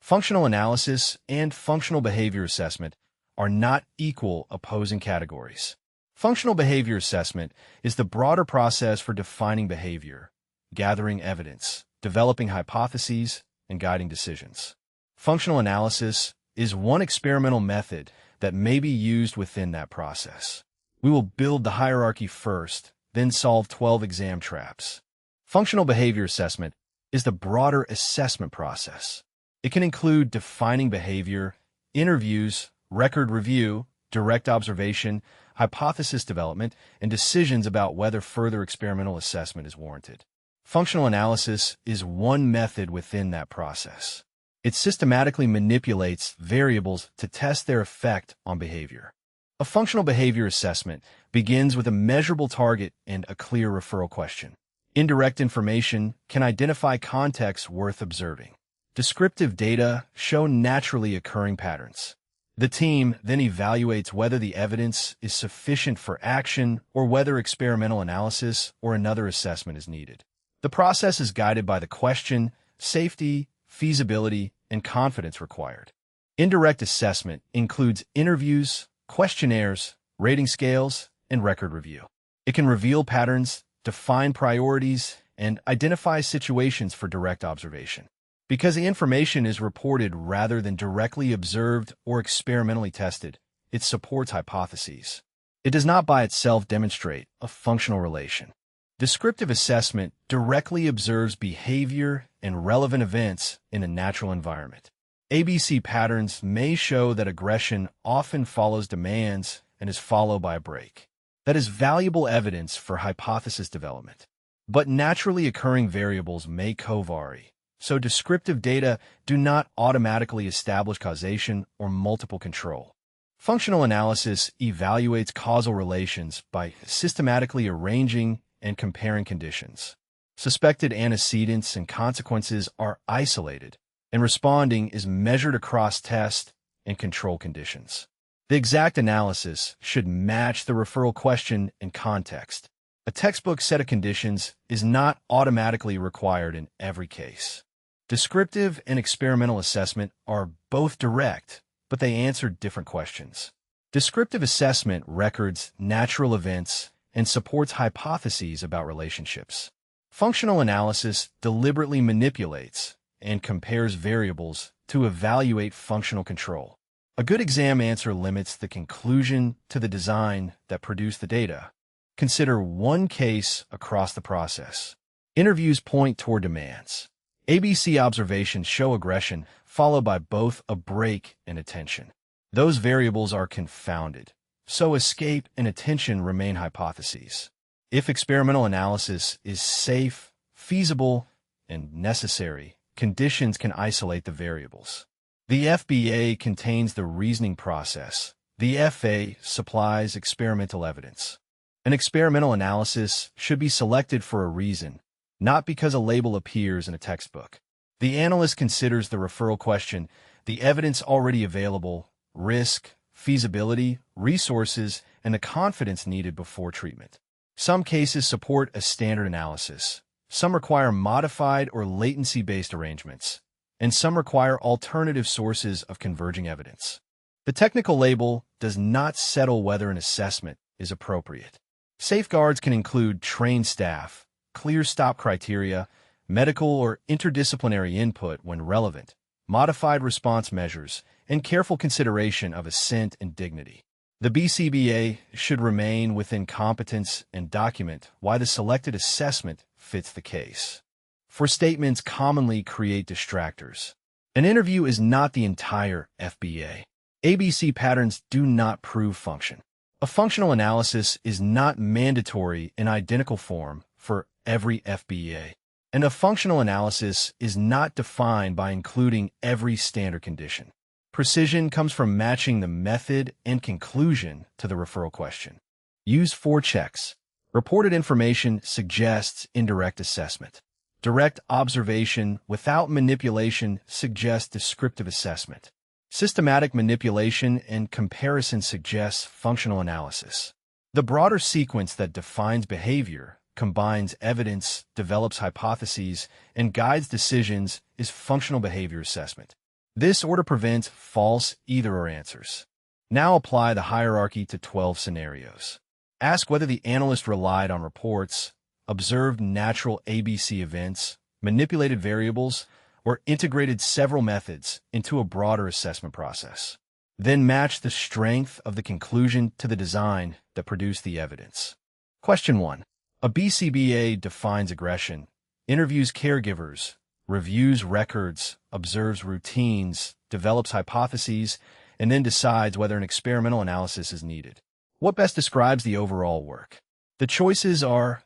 Functional analysis and functional behavior assessment are not equal opposing categories. Functional behavior assessment is the broader process for defining behavior, gathering evidence, developing hypotheses, and guiding decisions. Functional analysis is one experimental method that may be used within that process. We will build the hierarchy first, then solve 12 exam traps. Functional behavior assessment is the broader assessment process. It can include defining behavior, interviews, record review, direct observation, hypothesis development, and decisions about whether further experimental assessment is warranted. Functional analysis is one method within that process. It systematically manipulates variables to test their effect on behavior. A functional behavior assessment begins with a measurable target and a clear referral question. Indirect information can identify contexts worth observing. Descriptive data show naturally occurring patterns. The team then evaluates whether the evidence is sufficient for action or whether experimental analysis or another assessment is needed. The process is guided by the question, safety, feasibility, and confidence required. Indirect assessment includes interviews, questionnaires, rating scales, and record review. It can reveal patterns, define priorities, and identify situations for direct observation. Because the information is reported rather than directly observed or experimentally tested, it supports hypotheses. It does not by itself demonstrate a functional relation. Descriptive assessment directly observes behavior and relevant events in a natural environment. ABC patterns may show that aggression often follows demands and is followed by a break. That is valuable evidence for hypothesis development. But naturally occurring variables may covary, so descriptive data do not automatically establish causation or multiple control. Functional analysis evaluates causal relations by systematically arranging and comparing conditions. Suspected antecedents and consequences are isolated, and responding is measured across test and control conditions. The exact analysis should match the referral question and context. A textbook set of conditions is not automatically required in every case. Descriptive and experimental assessment are both direct, but they answer different questions. Descriptive assessment records natural events and supports hypotheses about relationships. Functional analysis deliberately manipulates and compares variables to evaluate functional control. A good exam answer limits the conclusion to the design that produced the data. Consider one case across the process. Interviews point toward demands. ABC observations show aggression, followed by both a break and attention. Those variables are confounded, so escape and attention remain hypotheses. If experimental analysis is safe, feasible, and necessary, conditions can isolate the variables. The FBA contains the reasoning process. The FA supplies experimental evidence. An experimental analysis should be selected for a reason, not because a label appears in a textbook. The analyst considers the referral question, the evidence already available, risk, feasibility, resources, and the confidence needed before treatment. Some cases support a standard analysis. Some require modified or latency-based arrangements, and some require alternative sources of converging evidence. The technical label does not settle whether an assessment is appropriate. Safeguards can include trained staff, clear stop criteria, medical or interdisciplinary input when relevant, modified response measures, and careful consideration of assent and dignity. The BCBA should remain within competence and document why the selected assessment fits the case. For statements commonly create distractors. An interview is not the entire FBA. ABC patterns do not prove function. A functional analysis is not mandatory in identical form for every FBA, and a functional analysis is not defined by including every standard condition. Precision comes from matching the method and conclusion to the referral question. Use 4 checks. Reported information suggests indirect assessment. Direct observation without manipulation suggests descriptive assessment. Systematic manipulation and comparison suggests functional analysis. The broader sequence that defines behavior, combines evidence, develops hypotheses, and guides decisions is functional behavior assessment. This order prevents false either-or answers. Now apply the hierarchy to 12 scenarios. Ask whether the analyst relied on reports, observed natural ABC events, manipulated variables, or integrated several methods into a broader assessment process. Then match the strength of the conclusion to the design that produced the evidence. Question 1. A BCBA defines aggression, interviews caregivers, reviews records, observes routines, develops hypotheses, and then decides whether an experimental analysis is needed. What best describes the overall work? The choices are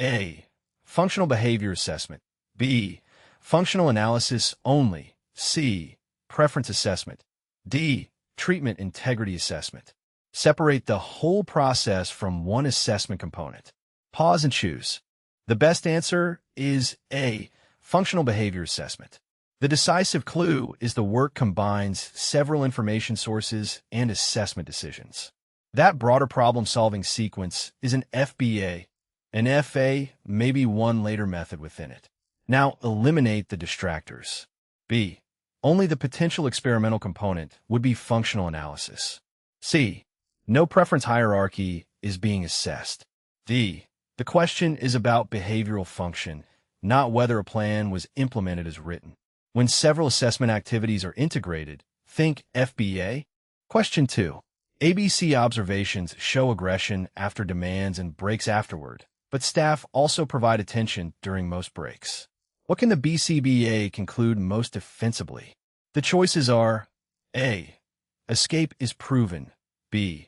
A. Functional behavior assessment, B. Functional analysis only, C. Preference assessment, D. Treatment integrity assessment. Separate the whole process from one assessment component. Pause and choose. The best answer is A. Functional behavior assessment. The decisive clue is the work combines several information sources and assessment decisions. That broader problem-solving sequence is an FBA. An FA may be one later method within it. Now eliminate the distractors. B. Only the potential experimental component would be functional analysis. C. No preference hierarchy is being assessed. D. The question is about behavioral function, not whether a plan was implemented as written. When several assessment activities are integrated, think FBA. Question 2. ABC observations show aggression after demands and breaks afterward, but staff also provide attention during most breaks. What can the BCBA conclude most defensively? The choices are A. Escape is proven, B.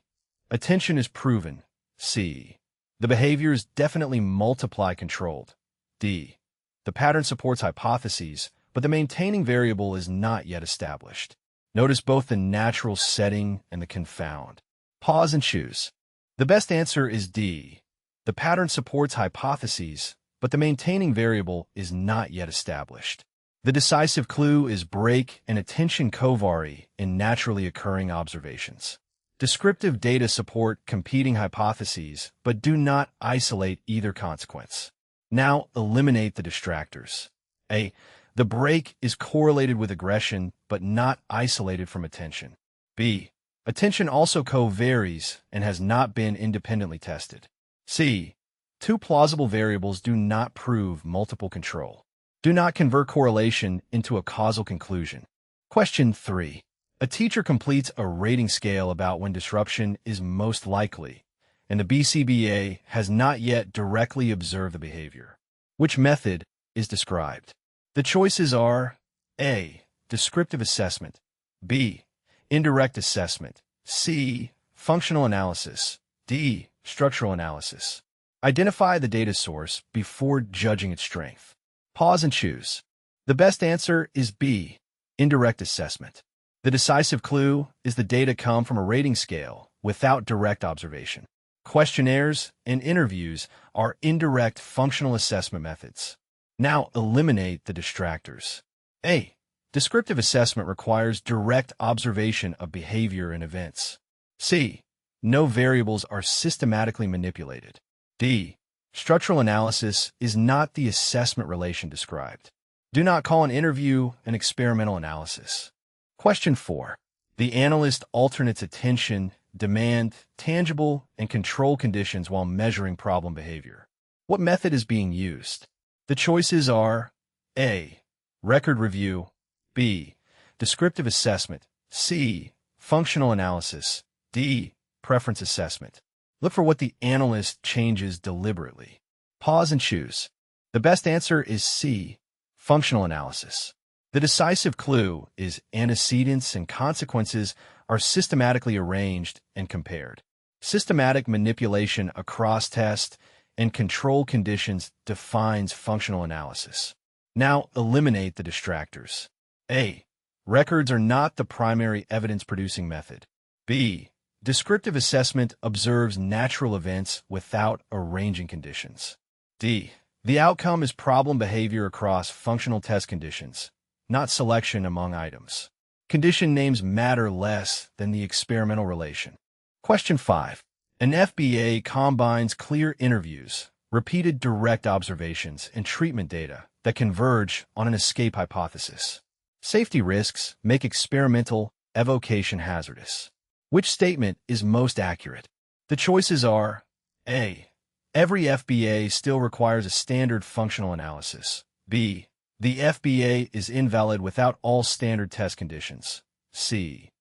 Attention is proven, C. The behaviors definitely multiply controlled, D. The pattern supports hypotheses, but the maintaining variable is not yet established. Notice both the natural setting and the confound. Pause and choose. The best answer is D. The pattern supports hypotheses, but the maintaining variable is not yet established. The decisive clue is break and attention covary in naturally occurring observations. Descriptive data support competing hypotheses, but do not isolate either consequence. Now eliminate the distractors. A. The break is correlated with aggression, but not isolated from attention. B. Attention also co-varies and has not been independently tested. C. Two plausible variables do not prove multiple control. Do not convert correlation into a causal conclusion. Question 3. A teacher completes a rating scale about when disruption is most likely, and the BCBA has not yet directly observed the behavior. Which method is described? The choices are A. Descriptive assessment, B. Indirect assessment, C. Functional analysis, D. Structural analysis. Identify the data source before judging its strength. Pause and choose. The best answer is B. Indirect assessment. The decisive clue is the data come from a rating scale without direct observation. Questionnaires and interviews are indirect functional assessment methods. Now eliminate the distractors. A. Descriptive assessment requires direct observation of behavior and events. C. No variables are systematically manipulated. D. Structural analysis is not the assessment relation described. Do not call an interview an experimental analysis. Question 4. The analyst alternates attention, demand, tangible, and control conditions while measuring problem behavior. What method is being used? The choices are A. Record review, B. Descriptive assessment, C. Functional analysis, D. Preference assessment. Look for what the analyst changes deliberately. Pause and choose. The best answer is C. Functional analysis. The decisive clue is antecedents and consequences are systematically arranged and compared. Systematic manipulation across test and control conditions defines functional analysis. Now eliminate the distractors. A. Records are not the primary evidence-producing method. B. Descriptive assessment observes natural events without arranging conditions. D. The outcome is problem behavior across functional test conditions, not selection among items. Condition names matter less than the experimental relation. Question 5. An FBA combines clear interviews, repeated direct observations, and treatment data that converge on an escape hypothesis. Safety risks make experimental evocation hazardous. Which statement is most accurate? The choices are A. Every FBA still requires a standard functional analysis. B. The FBA is invalid without all standard test conditions. C.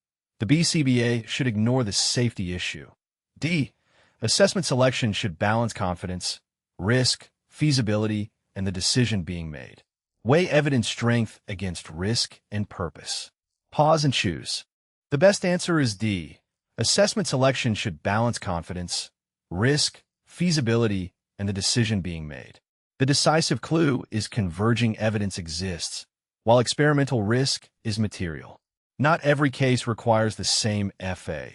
The BCBA should ignore the safety issue. D. Assessment selection should balance confidence, risk, feasibility, and the decision being made. Weigh evidence strength against risk and purpose. Pause and choose. The best answer is D. Assessment selection should balance confidence, risk, feasibility, and the decision being made. The decisive clue is converging evidence exists, while experimental risk is material. Not every case requires the same FA.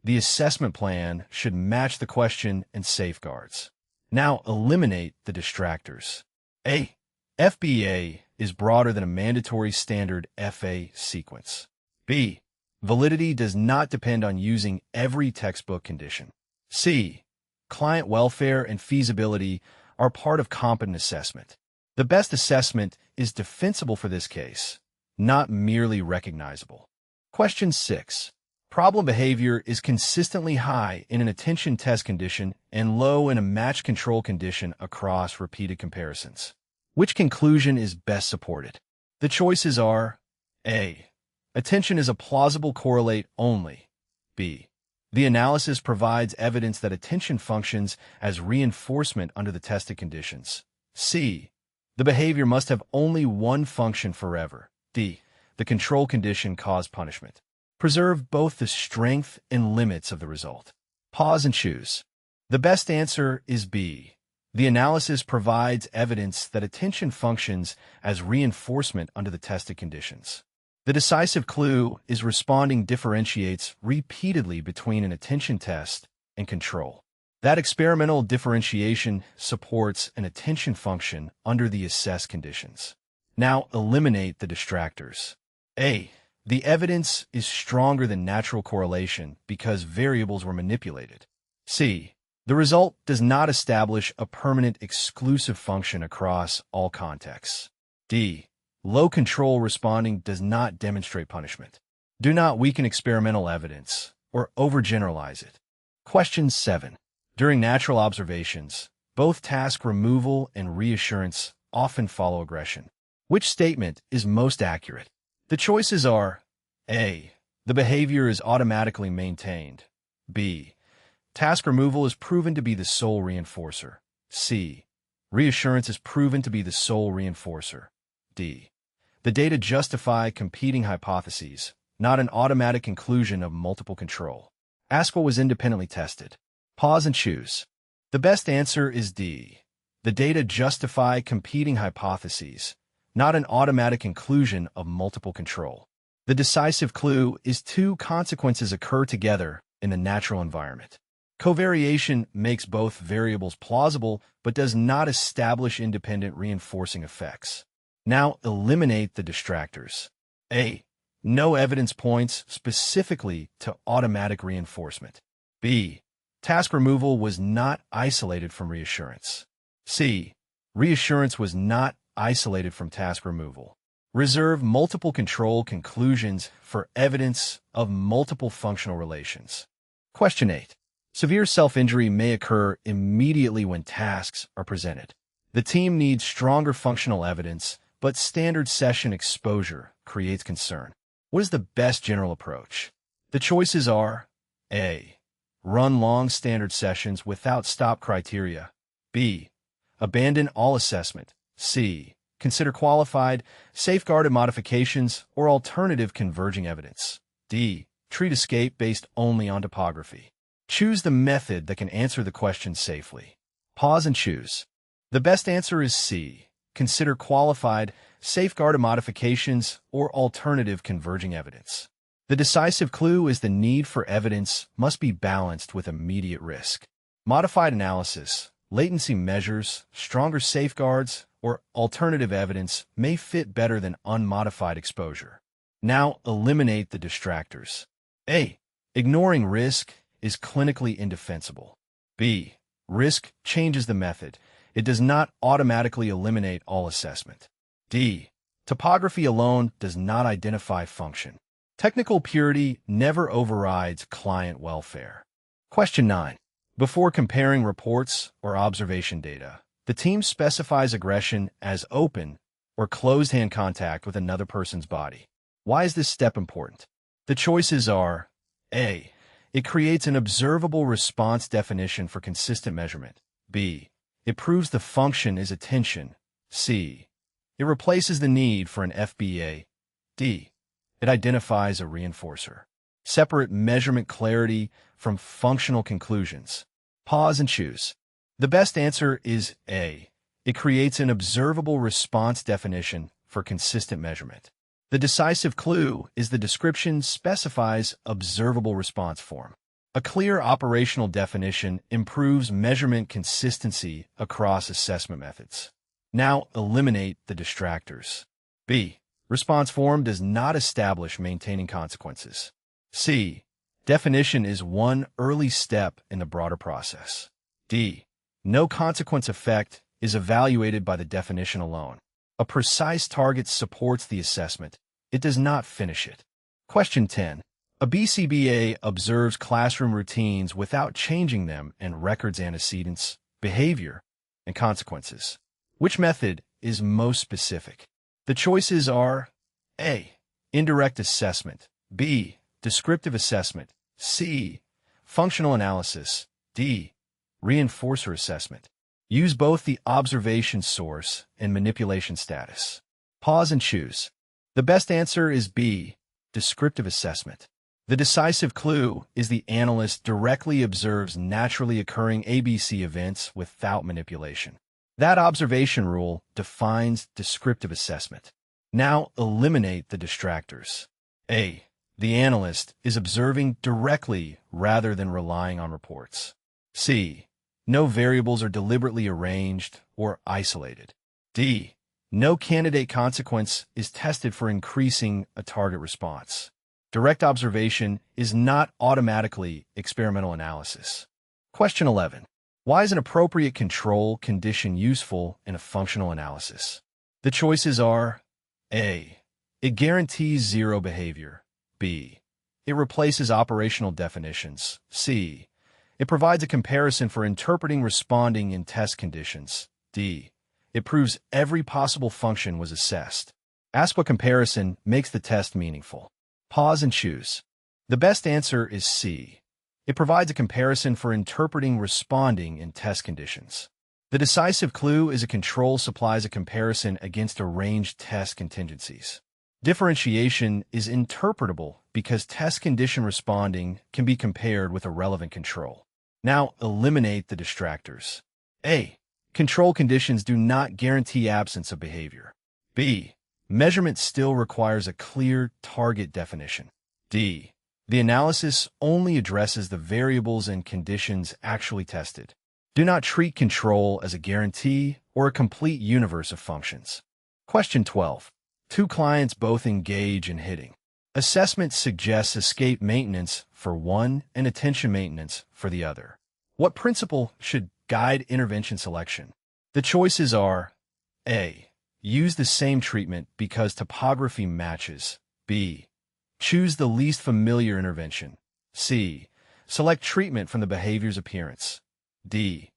The assessment plan should match the question and safeguards. Now eliminate the distractors. A. FBA is broader than a mandatory standard FA sequence. B. Validity does not depend on using every textbook condition. C. Client welfare and feasibility are part of competent assessment. The best assessment is defensible for this case, not merely recognizable. Question 6. Problem behavior is consistently high in an attention test condition and low in a match control condition across repeated comparisons. Which conclusion is best supported? The choices are A. Attention is a plausible correlate only. B. The analysis provides evidence that attention functions as reinforcement under the tested conditions. C. The behavior must have only one function forever. D. The control condition caused punishment. Preserve both the strength and limits of the result. Pause and choose. The best answer is B. The analysis provides evidence that attention functions as reinforcement under the tested conditions. The decisive clue is responding differentiates repeatedly between an attention test and control. That experimental differentiation supports an attention function under the assessed conditions. Now eliminate the distractors. A. The evidence is stronger than natural correlation because variables were manipulated. C. The result does not establish a permanent exclusive function across all contexts. D. Low control responding does not demonstrate punishment. Do not weaken experimental evidence or overgeneralize it. Question 7. During natural observations, both task removal and reassurance often follow aggression. Which statement is most accurate? The choices are A. The behavior is automatically maintained. B. Task removal is proven to be the sole reinforcer. C. Reassurance is proven to be the sole reinforcer. D. The data justify competing hypotheses, not an automatic conclusion of multiple control. Ask what was independently tested. Pause and choose. The best answer is D. The data justify competing hypotheses, not an automatic conclusion of multiple control. The decisive clue is two consequences occur together in the natural environment. Covariation makes both variables plausible but does not establish independent reinforcing effects. Now eliminate the distractors. A. No evidence points specifically to automatic reinforcement. B. Task removal was not isolated from reassurance. C. Reassurance was not isolated from task removal. Reserve multiple control conclusions for evidence of multiple functional relations. Question 8. Severe self-injury may occur immediately when tasks are presented. The team needs stronger functional evidence, but standard session exposure creates concern. What is the best general approach? The choices are A. Run long standard sessions without stop criteria. B. Abandon all assessment. C. Consider qualified, safeguarded modifications or alternative converging evidence. D. Treat escape based only on topography. Choose the method that can answer the question safely. Pause and choose. The best answer is C. Consider qualified, safeguarded modifications or alternative converging evidence. The decisive clue is the need for evidence must be balanced with immediate risk. Modified analysis, latency measures, stronger safeguards, or alternative evidence may fit better than unmodified exposure. Now eliminate the distractors. A. Ignoring risk is clinically indefensible. B. Risk changes the method. It does not automatically eliminate all assessment. D. Topography alone does not identify function. Technical purity never overrides client welfare. Question 9. Before comparing reports or observation data, the team specifies aggression as open or closed hand contact with another person's body. Why is this step important? The choices are A. It creates an observable response definition for consistent measurement. B. It proves the function is attention. C. It replaces the need for an FBA. D. It identifies a reinforcer. Separate measurement clarity from functional conclusions. Pause and choose. The best answer is A. It creates an observable response definition for consistent measurement. The decisive clue is the description specifies observable response form. A clear operational definition improves measurement consistency across assessment methods. Now eliminate the distractors. B. Response form does not establish maintaining consequences. C. Definition is one early step in the broader process. D. No consequence effect is evaluated by the definition alone. A precise target supports the assessment. It does not finish it. Question 10. A BCBA observes classroom routines without changing them and records antecedents, behavior, and consequences. Which method is most specific? The choices are A. Indirect assessment. B. Descriptive assessment. C. Functional analysis. D. Reinforcer assessment. Use both the observation source and manipulation status. Pause and choose. The best answer is B. Descriptive assessment. The decisive clue is the analyst directly observes naturally occurring ABC events without manipulation. That observation rule defines descriptive assessment. Now eliminate the distractors. A. The analyst is observing directly rather than relying on reports. C. No variables are deliberately arranged or isolated. D. No candidate consequence is tested for increasing a target response. Direct observation is not automatically experimental analysis. Question 11. Why is an appropriate control condition useful in a functional analysis? The choices are A. It guarantees zero behavior. B. It replaces operational definitions. C. It provides a comparison for interpreting responding in test conditions. D. It proves every possible function was assessed. Ask what comparison makes the test meaningful. Pause and choose. The best answer is C. It provides a comparison for interpreting responding in test conditions. The decisive clue is a control supplies a comparison against arranged test contingencies. Differentiation is interpretable because test condition responding can be compared with a relevant control. Now eliminate the distractors. A. Control conditions do not guarantee absence of behavior. B. Measurement still requires a clear target definition. D. The analysis only addresses the variables and conditions actually tested. Do not treat control as a guarantee or a complete universe of functions. Question 12. Two clients both engage in hitting. Assessment suggests escape maintenance for one and attention maintenance for the other. What principle should guide intervention selection? The choices are A. Use the same treatment because topography matches. B. Choose the least familiar intervention. C. Select treatment from the behavior's appearance. D.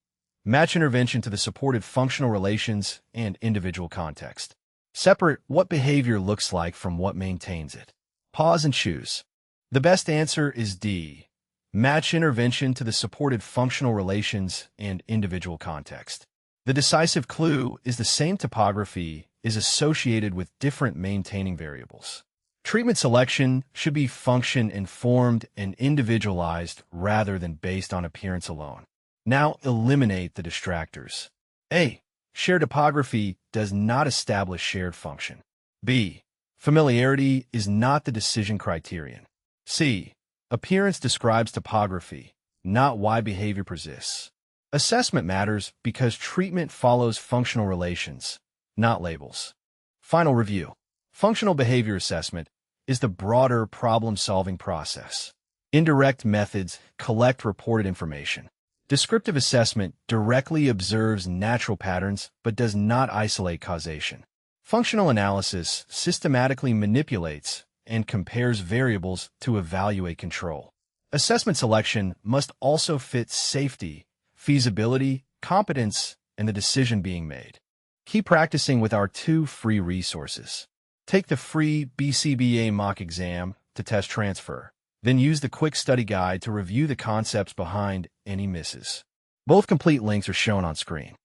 Match intervention to the supported functional relations and individual context. Separate what behavior looks like from what maintains it. Pause and choose. The best answer is D. Match intervention to the supported functional relations and individual context. The decisive clue is the same topography is associated with different maintaining variables. Treatment selection should be function-informed and individualized rather than based on appearance alone. Now eliminate the distractors. A. Shared topography does not establish shared function. B. Familiarity is not the decision criterion. C. Appearance describes topography, not why behavior persists. Assessment matters because treatment follows functional relations, not labels. Final review. Functional behavior assessment is the broader problem-solving process. Indirect methods collect reported information. Descriptive assessment directly observes natural patterns but does not isolate causation. Functional analysis systematically manipulates and compares variables to evaluate control. Assessment selection must also fit safety, feasibility, competence, and the decision being made. Keep practicing with our 2 free resources. Take the free BCBA mock exam to test transfer. Then use the quick study guide to review the concepts behind any misses. Both complete links are shown on screen.